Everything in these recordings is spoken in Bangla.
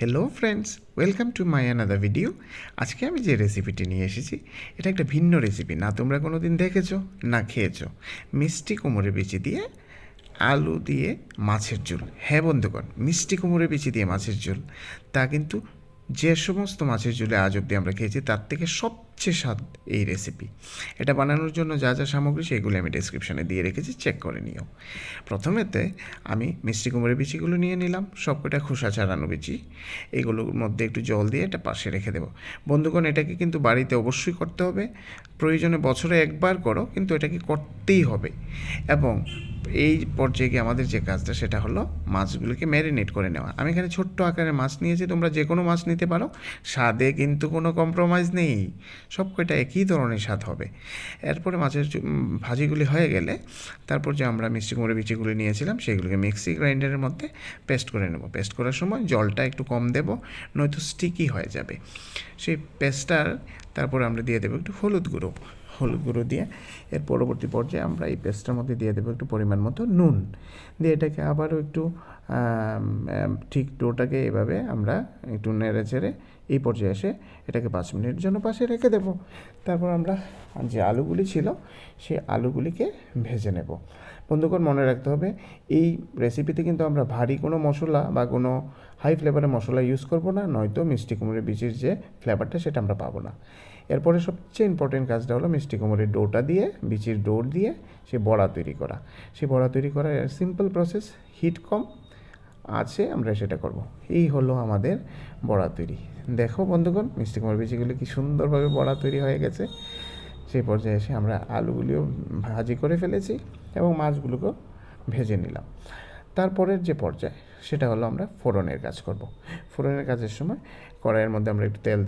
Hello friends, welcome to my another video. আজকে আমি যে রেসিপিটি নিয়ে এসেছি এটা একটা ভিন্ন রেসিপি, না তোমরা কোনো দিন দেখেছো না খেয়েছো। মিষ্টি কুমড়োর বিচি দিয়ে আলু দিয়ে মাছের ঝোল। হ্যাঁ বন্ধুগণ, মিষ্টি কুমড়োর বিচি দিয়ে মাছের ঝোল, তা কিন্তু যে সমস্ত মাছের ঝোলে আজ অবধি আমরা খেয়েছি তার থেকে সবচেয়ে স্বাদ এই রেসিপি। এটা বানানোর জন্য যা যা সামগ্রী সেগুলো আমি ডেসক্রিপশানে দিয়ে রেখেছি, চেক করে নিও। প্রথমেতে আমি মিষ্টি কুমড়োর বিচিগুলো নিয়ে নিলাম, সবকটা খোসা ছাড়ানো বিচি। এগুলোর মধ্যে একটু জল দিয়ে এটা পাশে রেখে দেবো। বন্ধুগণ, এটাকে কিন্তু বাড়িতে অবশ্যই করতে হবে, প্রয়োজনে বছরে একবার করো, কিন্তু এটাকে করতেই হবে। এবং এই পর্যায়ে গিয়ে আমাদের যে কাজটা সেটা হলো মাছগুলোকে ম্যারিনেট করে নেওয়া। আমি এখানে ছোট্ট আকারের মাছ নিয়েছি, তোমরা যে কোনো মাছ নিতে পারো, স্বাদে কিন্তু কোনো কম্প্রোমাইজ নেই, সব কয়টা একই ধরনের স্বাদ হবে। এরপরে মাছের ভাজিগুলি হয়ে গেলে তারপর যে আমরা মিষ্টি কুমড়ো বিচিগুলি নিয়েছিলাম সেগুলোকে মিক্সি গ্রাইন্ডারের মধ্যে পেস্ট করে নেব। পেস্ট করার সময় জলটা একটু কম দেব, নয়তো স্টিকি হয়ে যাবে। সেই পেস্টটার তারপরে আমরা দিয়ে দেবো একটু হলুদ গুঁড়ো দিয়ে এর পরবর্তী পর্যায়ে আমরা এই পেস্টটার মধ্যে দিয়ে দেবো একটু পরিমাণ মতো নুন দিয়ে এটাকে আবারও একটু ঠিক ডোটাকে এভাবে আমরা একটু নেড়ে চেড়ে এই পর্যায়ে এসে এটাকে 5 মিনিটের জন্য পাশে রেখে দেব। তারপর আমরা যে আলুগুলি ছিল সেই আলুগুলিকে ভেজে নেব। বন্ধুগণ, মনে রাখতে হবে এই রেসিপিতে কিন্তু আমরা ভারী কোনো মশলা বা কোনো হাই ফ্লেভারের মশলা ইউজ করব না, নয়তো মিষ্টি কুমড়োর বিচির যে ফ্লেভারটা সেটা আমরা পাবো না। এরপরে সবচেয়ে ইম্পর্টেন্ট কাজটা হলো মিষ্টি কুমড়োর ডোটা দিয়ে, বিচির ডো দিয়ে সে বড়া তৈরি করা। সেই বড়া তৈরি করার সিম্পল প্রসেস, হিট কম আছে, আমরা সেটা করব। এই হলো আমাদের বড়া তৈরি। দেখো বন্ধুগণ, মিষ্টি কুমড়োর বিচিগুলো কি সুন্দরভাবে বড়া তৈরি হয়ে গেছে। সেই পর্যায়ে এসে আমরা আলুগুলিও ভাজি করে ফেলেছি এবং মাছগুলোকেও ভেজে নিলাম। তারপরের যে পর্যায় সেটা হলো আমরা ফোড়নের কাজ করব। ফোড়নের কাজের সময় কড়াইয়ের মধ্যে আমরা একটু তেল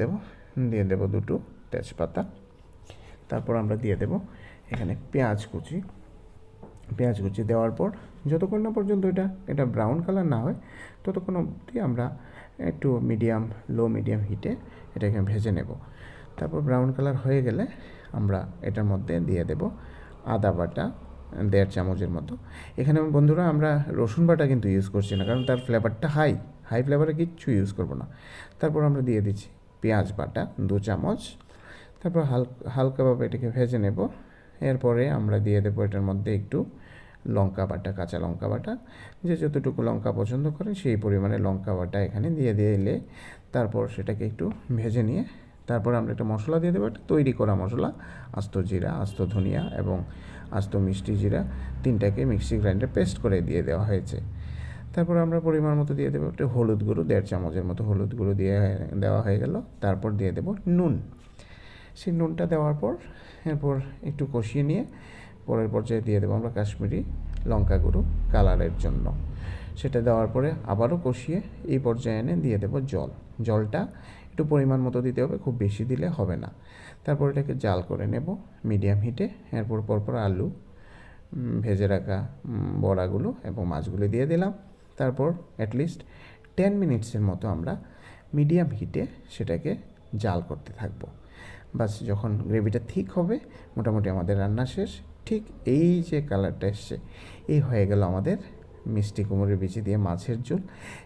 দিয়ে দেব 2 তেজপাতা। তারপর আমরা দিয়ে দেব এখানে পেঁয়াজ কুচি দেওয়ার পর যতক্ষণ না পর্যন্ত এটা ব্রাউন কালার না হয় ততক্ষণ অবধি আমরা একটু লো মিডিয়াম হিটে এটাকে ভেজে নেব। তারপর ব্রাউন কালার হয়ে গেলে আমরা এটার মধ্যে দিয়ে দেব আদা বাটা 1.5 চামচের মতো। এখানে বন্ধুরা আমরা রসুন বাটা কিন্তু ইউজ করছি না, কারণ তার ফ্লেভারটা হাই ফ্লেভারে কিচ্ছু ইউজ করব না। তারপর আমরা দিয়ে দিচ্ছি পেঁয়াজ বাটা 2 চামচ। তারপর হালকাভাবে এটাকে ভেজে নেব। এরপরে আমরা দিয়ে দেবো এটার মধ্যে একটু কাঁচা লঙ্কা বাটা, যে যতটুকু লঙ্কা পছন্দ করে সেই পরিমাণে লঙ্কা বাটা এখানে দিয়ে দিলে তারপর সেটাকে একটু ভেজে নিয়ে তারপর আমরা একটা মশলা দিয়ে দেবো, একটা তৈরি করা মশলা, আস্ত জিরা, আস্ত ধনিয়া এবং আস্ত মিষ্টি জিরা 3টাকে মিক্সি গ্রাইন্ডারে পেস্ট করে দিয়ে দেওয়া হয়েছে। তারপর আমরা পরিমাণ মতো দিয়ে দেবো একটু হলুদ গুঁড়ো, 1.5 চামচের মতো হলুদ গুঁড়ো দিয়ে দেওয়া হয়ে গেল। তারপর দিয়ে দেবো নুন। সেই নুনটা দেওয়ার পর এরপর একটু কষিয়ে নিয়ে পরের পর্যায়ে দিয়ে দেবো আমরা কাশ্মীরি লঙ্কা গুঁড়ো কালারের জন্য। সেটা দেওয়ার পরে আবারও কষিয়ে এই পর্যায়ে এনে দিয়ে দেবো জলটা একটু পরিমাণ মতো দিতে হবে, খুব বেশি দিলে হবে না। তারপর এটাকে জাল করে নেব মিডিয়াম হিটে। এরপর পরপর আলু, ভেজে রাখা বড়াগুলো এবং মাছগুলো দিয়ে দিলাম। তারপর অ্যাটলিস্ট 10 মিনিটসের মতো আমরা মিডিয়াম হিটে সেটাকে জাল করতে থাকবো। বাস, যখন গ্রেভিটা ঠিক হবে মোটামুটি আমাদের রান্না শেষ। ঠিক এই যে কালারটা এসছে, এই হয়ে গেল আমাদের মিষ্টি কুমড়োর বিচি দিয়ে মাছের ঝোল।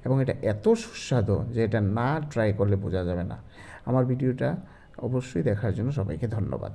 এবং এটা এত সুস্বাদু যে এটা না ট্রাই করলে বোঝা যাবে না। আমার ভিডিওটা অবশ্যই দেখার জন্য সবাইকে ধন্যবাদ।